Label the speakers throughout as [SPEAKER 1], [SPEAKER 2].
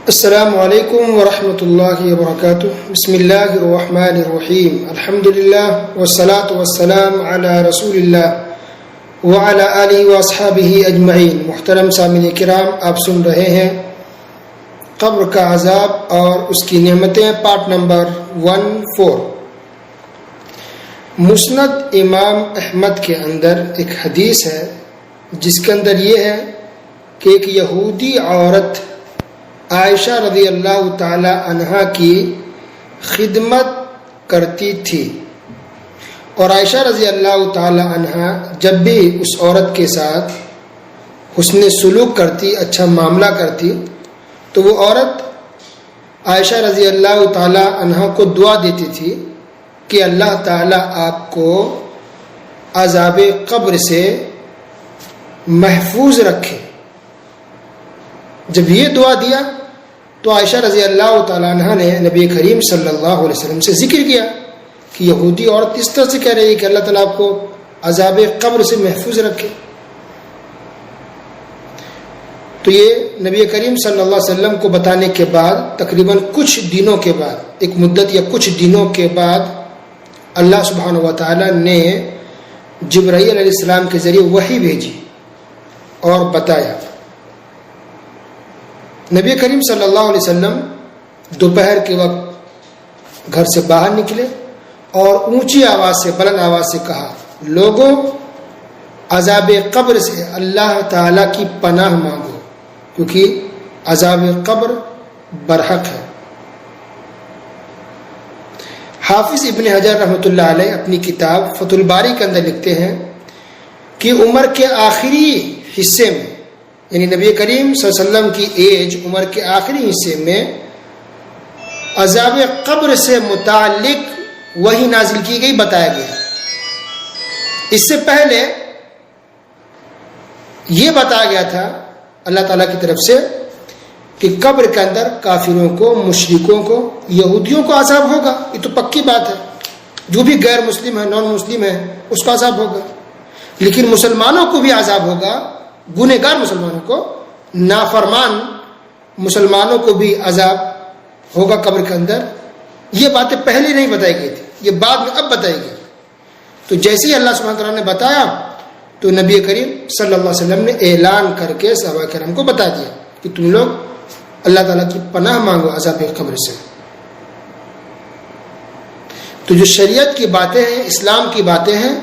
[SPEAKER 1] السلام علیکم ورحمۃ اللہ وبرکاتہ. بسم اللہ الرحمن الرحیم. الحمد للہ والصلاة والسلام علی رسول اللہ وعلی آلہ واصحابہ اجمعین. محترم سامعین کرام، آپ سن رہے ہیں قبر کا عذاب اور اس کی نعمتیں، پارٹ نمبر 14. مسند امام احمد کے اندر ایک حدیث ہے جس کے اندر یہ ہے کہ ایک یہودی عورت عائشہ رضی اللہ تعالی عنہا کی خدمت کرتی تھی، اور عائشہ رضی اللہ تعالی عنہا جب بھی اس عورت کے ساتھ حسن سلوک کرتی، اچھا معاملہ کرتی، تو وہ عورت عائشہ رضی اللہ تعالی عنہا کو دعا دیتی تھی کہ اللہ تعالی آپ کو عذاب قبر سے محفوظ رکھے. جب یہ دعا دیا تو عائشہ رضی اللہ تعالیٰ عنہ نے نبی کریم صلی اللہ علیہ وسلم سے ذکر کیا کہ یہودی عورت اس طرح سے کہہ رہی ہے کہ اللہ تعالیٰ آپ کو عذاب قبر سے محفوظ رکھے. تو یہ نبی کریم صلی اللہ علیہ وسلم کو بتانے کے بعد تقریباً کچھ دنوں کے بعد، ایک مدت یا کچھ دنوں کے بعد، اللہ سبحانہ و تعالیٰ نے جبرائیل علیہ السلام کے ذریعے وحی بھیجی اور بتایا. نبی کریم صلی اللہ علیہ وسلم دوپہر کے وقت گھر سے باہر نکلے اور اونچی آواز سے، بلند آواز سے کہا، لوگوں عذاب قبر سے اللہ تعالیٰ کی پناہ مانگو، کیونکہ عذاب قبر برحق ہے. حافظ ابن حجر رحمۃ اللہ علیہ اپنی کتاب فتح الباری کے اندر لکھتے ہیں کہ عمر کے آخری حصے میں، یعنی نبی کریم صلی اللہ علیہ وسلم کی ایج عمر کے آخری حصے میں عذاب قبر سے متعلق وحی نازل کی گئی، بتایا گیا. اس سے پہلے یہ بتایا گیا تھا اللہ تعالیٰ کی طرف سے کہ قبر کے اندر کافروں کو، مشرکوں کو، یہودیوں کو عذاب ہوگا. یہ تو پکی بات ہے، جو بھی غیر مسلم ہے، نان مسلم ہے، اس کو عذاب ہوگا. لیکن مسلمانوں کو بھی عذاب ہوگا، گنہگار مسلمانوں کو، نافرمان مسلمانوں کو بھی عذاب ہوگا قبر کے اندر. یہ باتیں پہلے نہیں بتائی گئی تھی، یہ بعد میں اب بتائی گئی. تو جیسے ہی اللہ سبحانہ وتعالیٰ نے بتایا تو نبی کریم صلی اللہ علیہ وسلم نے اعلان کر کے صحابہ کرام کو بتا دیا کہ تم لوگ اللہ تعالیٰ کی پناہ مانگو عذاب قبر سے. تو جو شریعت کی باتیں ہیں، اسلام کی باتیں ہیں،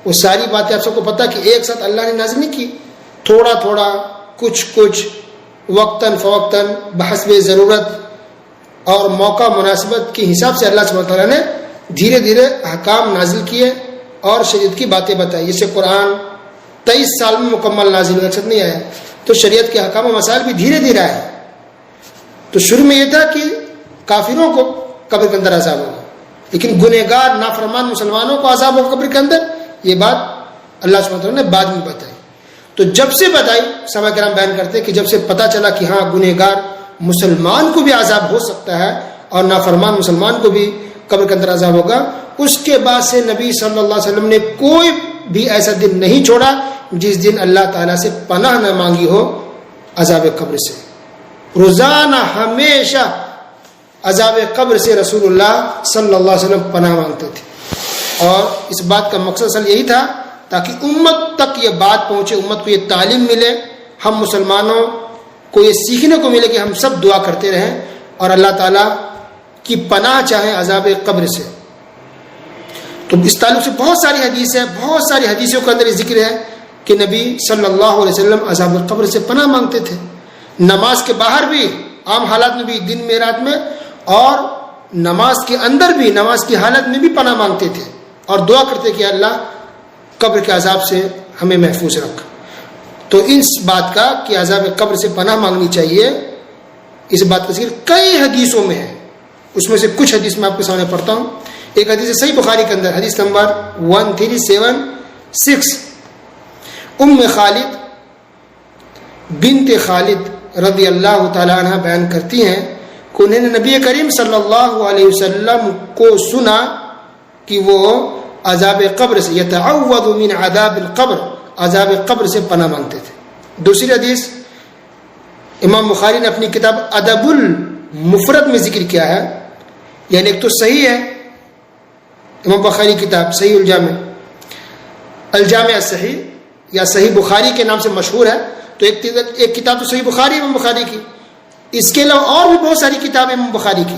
[SPEAKER 1] وہ ساری باتیں آپ سب کو پتہ کہ ایک ساتھ اللہ نے نازل نہیں کی، تھوڑا تھوڑا، کچھ وقتاً فوقتاً، بحسب ضرورت اور موقع مناسبت کے حساب سے اللہ سبحانہ تعالیٰ نے دھیرے دھیرے احکام نازل کیے اور شریعت کی باتیں بتائی. جیسے قرآن 23 سال میں مکمل نازل ہوا، ایک ساتھ نہیں آیا. تو شریعت کے احکام و مسائل بھی دھیرے دھیرے آئے. تو شروع میں یہ تھا کہ کافروں کو قبر کے اندر عذاب ہوگا، لیکن گنہگار نافرمان مسلمانوں کو عذاب ہوگا قبر کے اندر، یہ بات اللہ سبحانہ وتعالیٰ نے بعد میں بتائی. تو جب سے بتائی، صحابہ کرام بیان کرتے کہ جب سے پتہ چلا کہ ہاں گنہگار مسلمان کو بھی عذاب ہو سکتا ہے اور نافرمان مسلمان کو بھی قبر کے اندر عذاب ہوگا، اس کے بعد سے نبی صلی اللہ علیہ وسلم نے کوئی بھی ایسا دن نہیں چھوڑا جس دن اللہ تعالیٰ سے پناہ نہ مانگی ہو عذاب قبر سے. روزانہ ہمیشہ عذاب قبر سے رسول اللہ صلی اللہ علیہ وسلم پناہ مانگتے تھے. اور اس بات کا مقصد اصل یہی تھا تاکہ امت تک یہ بات پہنچے، امت کو یہ تعلیم ملے، ہم مسلمانوں کو یہ سیکھنے کو ملے کہ ہم سب دعا کرتے رہیں اور اللہ تعالیٰ کی پناہ چاہیں عذاب قبر سے. تو اس تعلق سے بہت ساری حدیث ہے، بہت ساری حدیثوں کے اندر ذکر ہے کہ نبی صلی اللہ علیہ وسلم عذاب قبر سے پناہ مانگتے تھے. نماز کے باہر بھی، عام حالات میں بھی، دن میں، رات میں، اور نماز کے اندر بھی، نماز کی حالت میں بھی پناہ مانگتے تھے اور دعا کرتے کہ اللہ قبر کے عذاب سے ہمیں محفوظ رکھ. تو اس بات کا کہ عذاب قبر سے پناہ مانگنی چاہیے، اس بات کا ذکر کئی حدیثوں میں ہے. اس میں سے کچھ حدیث میں آپ کے سامنے پڑھتا ہوں. ایک حدیث صحیح بخاری کے اندر، حدیث نمبر 1376، ام خالد بنت خالد رضی اللہ تعالی عنہ بیان کرتی ہیں کہ انہوں نے نبی کریم صلی اللہ علیہ وسلم کو سنا کہ وہ عذاب قبر سے، یتعوذ من عذاب القبر، عذاب قبر سے پناہ مانگتے تھے. دوسری حدیث امام بخاری نے اپنی کتاب ادب المفرد میں ذکر کیا ہے. یعنی ایک تو صحیح ہے امام بخاری کتاب صحیح الجامع الصحیح یا صحیح بخاری کے نام سے مشہور ہے. تو ایک کتاب تو صحیح بخاری امام بخاری کی. اس کے علاوہ اور بھی بہت ساری کتابیں امام بخاری کی,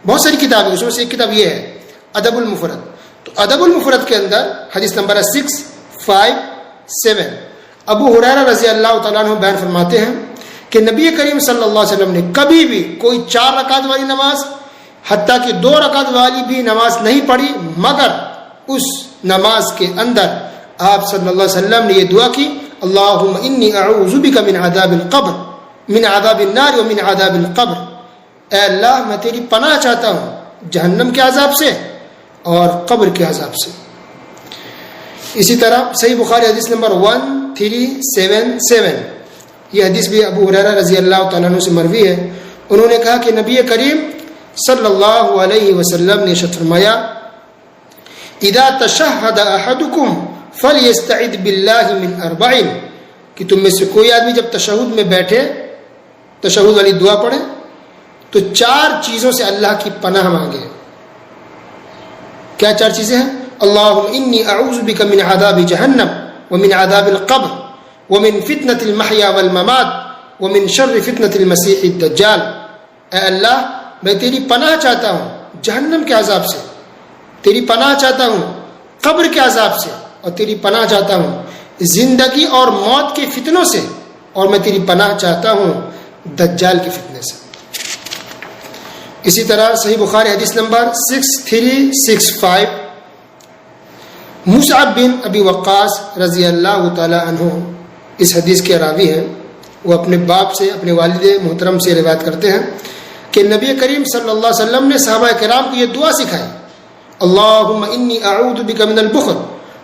[SPEAKER 1] بہت ساری کتابیں, اس میں سے ایک کتاب یہ ہے ادب المفرد. تو ادب المفرد کے اندر حدیث نمبر 657 ابو ہریرہ رضی اللہ تعالیٰ عنہ بیان فرماتے ہیں کہ نبی کریم صلی اللہ علیہ وسلم نے کبھی بھی کوئی 4 رکعت والی نماز حتیٰ کہ 2 رکعت والی بھی نماز نہیں پڑھی, مگر اس نماز کے اندر آپ صلی اللہ علیہ وسلم نے یہ دعا کی, اللہم انی اعوذ بک من عذاب القبر من عذاب النار ومن عذاب القبر. اے اللہ میں تیری پناہ چاہتا ہوں جہنم کے عذاب سے اور قبر کے عذاب سے. اسی طرح صحیح بخاری حدیث نمبر 1377 یہ حدیث بھی ابو ہریرہ رضی اللہ تعالیٰ عنہ سے مروی ہے. انہوں نے کہا کہ نبی کریم صلی اللہ علیہ وسلم نے ارشاد فرمایا اذا تشہد احدکم فلیستعذ باللہ من 4 کہ تم میں سے کوئی آدمی جب تشہد میں بیٹھے, تشہد والی دعا پڑھے, تو 4 چیزوں سے اللہ کی پناہ مانگے. کیا 4 چیزیں ہیں؟ اللہم انی اعوذ بک من عذاب جہنم ومن عذاب القبر ومن فتنة المحیا والممات ومن شر فتنة المسیح الدجال. اے اللہ میں تیری پناہ چاہتا ہوں جہنم کے عذاب سے, تیری پناہ چاہتا ہوں قبر کے عذاب سے, اور تیری پناہ چاہتا ہوں زندگی اور موت کے فتنوں سے, اور میں تیری پناہ چاہتا ہوں دجال کے فتنے سے. اسی طرح صحیح بخاری حدیث نمبر 6365 مصعب بن ابی وقاص رضی اللہ تعالی عنہ اس حدیث کے راوی ہیں. وہ اپنے باپ سے, اپنے والد محترم سے روایت کرتے ہیں کہ نبی کریم صلی اللہ علیہ وسلم نے صحابہ کرام کو یہ دعا سکھائی, اللہم انی اعوذ بک من البخل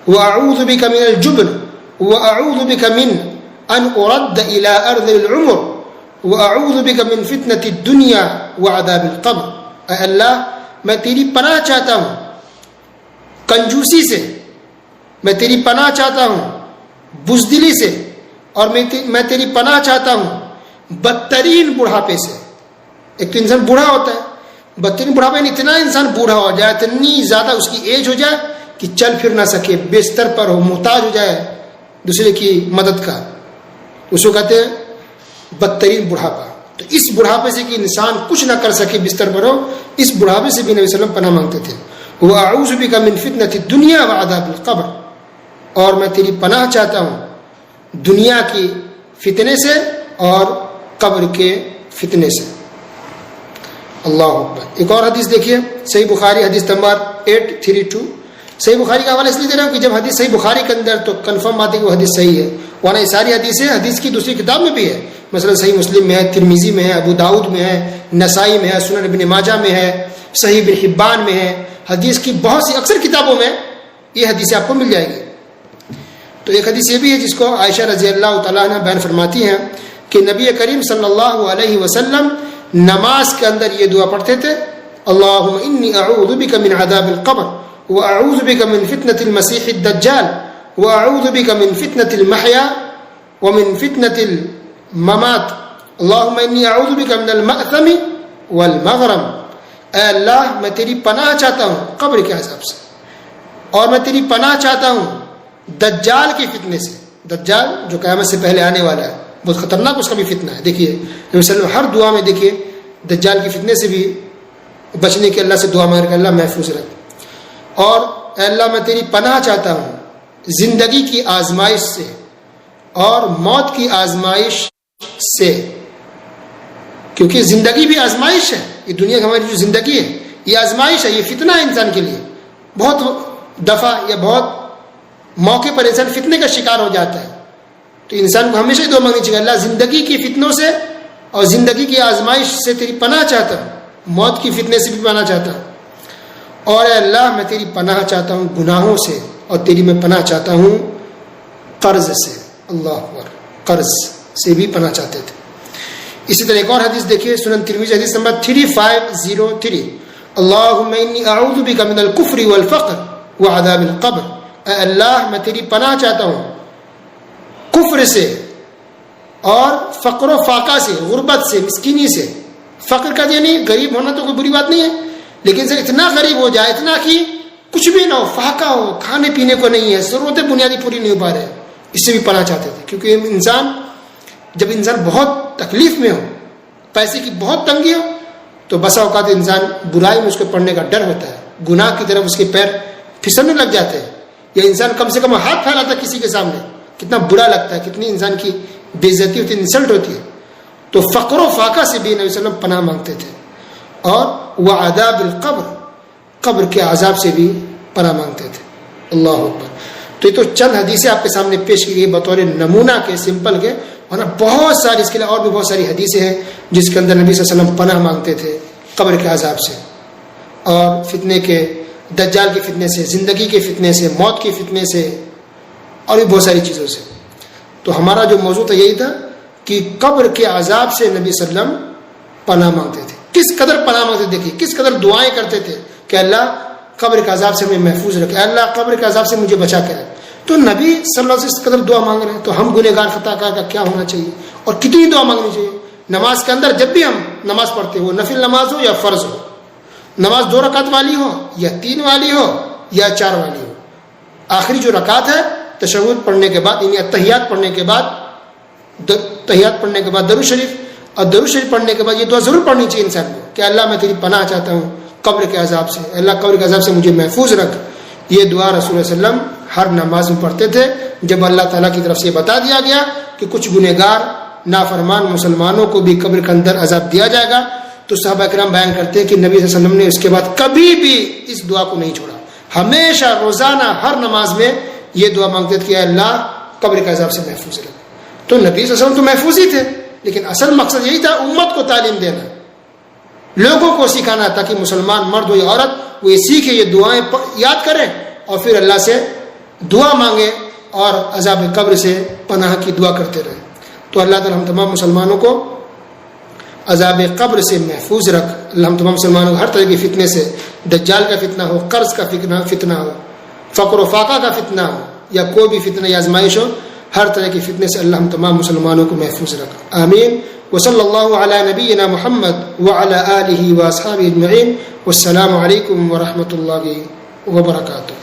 [SPEAKER 1] واعوذ بک من الجبن واعوذ بک من ان ارد الى ارذل العمر واعوذ بک من فتنة الدنیا وعذاب القبر. اے اللہ میں تیری پناہ چاہتا ہوں کنجوسی سے, میں تیری پناہ چاہتا ہوں بزدلی سے, اور میں تیری پناہ چاہتا ہوں بدترین بڑھاپے سے. ایک تو انسان بوڑھا ہوتا ہے, بدترین بڑھاپے میں اتنا انسان بوڑھا ہو جائے, اتنی زیادہ اس کی ایج ہو جائے کہ چل پھر نہ سکے, بستر پر ہو, محتاج ہو جائے دوسرے کی مدد کا, اس کو کہتے ہیں بدترین بڑھاپا. تو اس بڑھاپے سے کہ انسان کچھ نہ کر سکے, بستر پر ہو, اس بڑھاپے سے بھی نبی صلی اللہ علیہ وسلم پناہ مانگتے تھے. وَأَعُوذُ بِكَ مِنْ فِتْنَةِ الدُّنْيَا وَعَذَابِ الْقَبْرِ, اور میں تیری پناہ چاہتا ہوں دنیا کی فتنے سے اور قبر کے فتنے سے. اللہ اکبر. ایک اور حدیث دیکھیے صحیح بخاری حدیث نمبر 832. صحیح بخاری کا حوالہ اس لیے دے رہا ہوں کہ جب حدیث صحیح بخاری کے اندر تو کنفرم بات ہے کہ وہ حدیث صحیح ہے, ورنہ یہ ساری حدیثیں حدیث کی دوسری کتاب میں بھی ہے. مثلا صحیح مسلم میں ہے, ترمذی میں ہے, ابو داؤد میں ہے, نسائی میں ہے, سنن ابن ماجہ میں ہے, صحیح ابن حبان میں ہے. حدیث کی بہت سی اکثر کتابوں میں یہ حدیثیں آپ کو مل جائے گی. تو ایک حدیث یہ بھی ہے جس کو عائشہ رضی اللہ تعالیٰ عنہ بیان فرماتی ہیں کہ نبی کریم صلی اللہ علیہ وسلم نماز کے اندر یہ دعا پڑھتے تھے, اللہم انی اعوذ بک من عذاب القبر واعوذ بک من فتنة المسیح الدجال واعوذ بک من فتنة المحیا ومن فتنة الممات اللہم انی اعوذ بک من المأثم والمغرم. اے اللہ میں تیری پناہ چاہتا ہوں قبر کے عذاب سے, اور میں تیری پناہ چاہتا ہوں دجال کے فتنے سے. دجال جو قیامت سے پہلے آنے والا ہے, بہت خطرناک اس کا بھی فتنہ ہے. دیکھیے نبی صلی اللہ علیہ وسلم ہر دعا میں دیکھیے دجال کے فتنے سے بھی بچنے کے اللہ سے دعا مانگ کر اللہ محفوظ رکھ. اور اے اللہ میں تیری پناہ چاہتا ہوں زندگی کی آزمائش سے اور موت کی آزمائش سے, کیونکہ زندگی بھی آزمائش ہے. یہ دنیا کی ہماری جو زندگی ہے یہ آزمائش ہے, یہ فتنہ ہے انسان کے لیے. بہت دفعہ یا بہت موقع پر انسان فتنے کا شکار ہو جاتا ہے. تو انسان کو ہمیشہ دعا مانگنی چاہیے, اللہ زندگی کی فتنوں سے اور زندگی کی آزمائش سے تیری پناہ چاہتا ہوں, موت کی فتنے سے بھی پناہ چاہتا ہوں, اور اے اللہ میں تیری پناہ چاہتا ہوں گناہوں سے, اور تیری میں پناہ چاہتا ہوں قرض سے. اللہ اکبر. قرض سے بھی پناہ چاہتے تھے. اسی طرح ایک اور حدیث دیکھیے سنن ترمذی حدیث نمبر 3503 اللہم انی اعوذ بک من الکفر والفقر وعذاب القبر. اے اللہ میں تیری پناہ چاہتا ہوں کفر سے اور فقر و فاقہ سے، غربت سے، مسکینی سے. فقر کا یعنی غریب ہونا تو کوئی بری بات نہیں ہے، لیکن سے اتنا غریب ہو جائے، اتنا کہ کچھ بھی نہ ہو، فاقہ ہو، کھانے پینے کو نہیں ہے، ضرورتیں بنیادی پوری نہیں ہو پا رہے، اس سے بھی پناہ چاہتے تھے. کیونکہ جب انسان بہت تکلیف میں ہو، پیسے کی بہت تنگی ہو، تو بسا اوقات انسان برائی میں اس کو پڑنے کا ڈر ہوتا ہے، گناہ کی طرف اس کے پیر پھسلنے لگ جاتے ہیں، یا انسان کم سے کم ہاتھ پھیلاتا ہے کسی کے سامنے، کتنا برا لگتا ہے، کتنی انسان کی بے عزتی ہوتی ہے، انسلٹ ہوتی ہے. تو فقر و فاقہ سے بھی نبی صلی اللہ علیہ وسلم پناہ مانگتے تھے، اور وعذاب القبر، قبر کے عذاب سے بھی پناہ مانگتے تھے. اللہ اکبر. تو یہ تو چند حدیثیں آپ کے سامنے پیش کی گئی بطور نمونہ کے، سمپل کے، ورنہ بہت ساری اس کے لیے اور بھی بہت ساری حدیثیں ہیں جس کے اندر نبی صلی اللہ علیہ وسلم پناہ مانگتے تھے قبر کے عذاب سے، اور فتنے کے، دجال کے فتنے سے، زندگی کے فتنے سے، موت کے فتنے سے، اور بھی بہت ساری چیزوں سے. تو ہمارا جو موضوع تھا یہی تھا کہ قبر کے عذاب سے نبی صلی اللہ علیہ وسلم پناہ مانگتے تھے. کس قدر پناہ مانگتے تھے، دیکھیے کس قدر دعائیں کرتے تھے کہ اللہ قبر کے عذاب سے ہمیں محفوظ رکھے، اللہ قبر کے عذاب سے مجھے بچا کے رکھے. تو نبی صلی اللہ علیہ وسلم اس قدر دعا مانگ رہے ہیں، تو ہم گنہگار خطا کار کا کیا ہونا چاہیے، اور کتنی دعا مانگنی چاہیے. نماز کے اندر جب بھی ہم نماز پڑھتے ہو، نفل نماز ہو یا فرض ہو، نماز 2 رکعت والی ہو یا 3 والی ہو یا 4 والی ہو، آخری جو رکعت ہے تشہد پڑھنے کے بعد، یعنی تحیات پڑھنے کے بعد، تحیات پڑھنے کے بعد درود شریف، اور درود شریف پڑھنے کے بعد یہ دعا ضرور پڑھنی چاہیے انسان کو کہ اللہ میں تیری پناہ چاہتا ہوں قبر کے عذاب سے، اللہ قبر کے عذاب سے مجھے محفوظ رکھ. یہ دعا رسول اللہ علیہ وسلم ہر نماز میں پڑھتے تھے. جب اللہ تعالیٰ کی طرف سے بتا دیا گیا کہ کچھ گنہگار نافرمان مسلمانوں کو بھی قبر کے اندر عذاب دیا جائے گا، تو صحابہ کرام بیان کرتے ہیں کہ نبی صلی اللہ علیہ وسلم نے اس کے بعد کبھی بھی اس دعا کو نہیں چھوڑا، ہمیشہ روزانہ ہر نماز میں یہ دعا مانگتے تھے کہ اللہ قبر کے عذاب سے محفوظ رکھ. تو نبی صلی اللہ علیہ وسلم تو محفوظ ہی تھے، لیکن اصل مقصد یہی تھا امت کو تعلیم دینا، لوگوں کو سکھانا، تاکہ مسلمان مرد ہو یا عورت وہ یہ سیکھے، یہ دعائیں یاد کریں اور پھر اللہ سے دعا مانگے اور عذاب قبر سے پناہ کی دعا کرتے رہے. تو اللہ تعالی ہم تمام مسلمانوں کو عذاب قبر سے محفوظ رکھ. اللہ ہم تمام مسلمانوں کو ہر طرح کی فتنے سے، دجال کا فتنہ ہو، قرض کا فتنہ ہو، فقر و فاقہ کا فتنہ ہو، یا کوئی بھی فتنہ یا آزمائش ہو، ہر طرح کی فتنے سے اللہ ہم تمام مسلمانوں کو محفوظ رکھ. آمین. وصلی اللہ علی نبینا محمد وعلی آلہ واصحابہ اجمعین. والسلام علیکم ورحمۃ اللہ وبرکاتہ.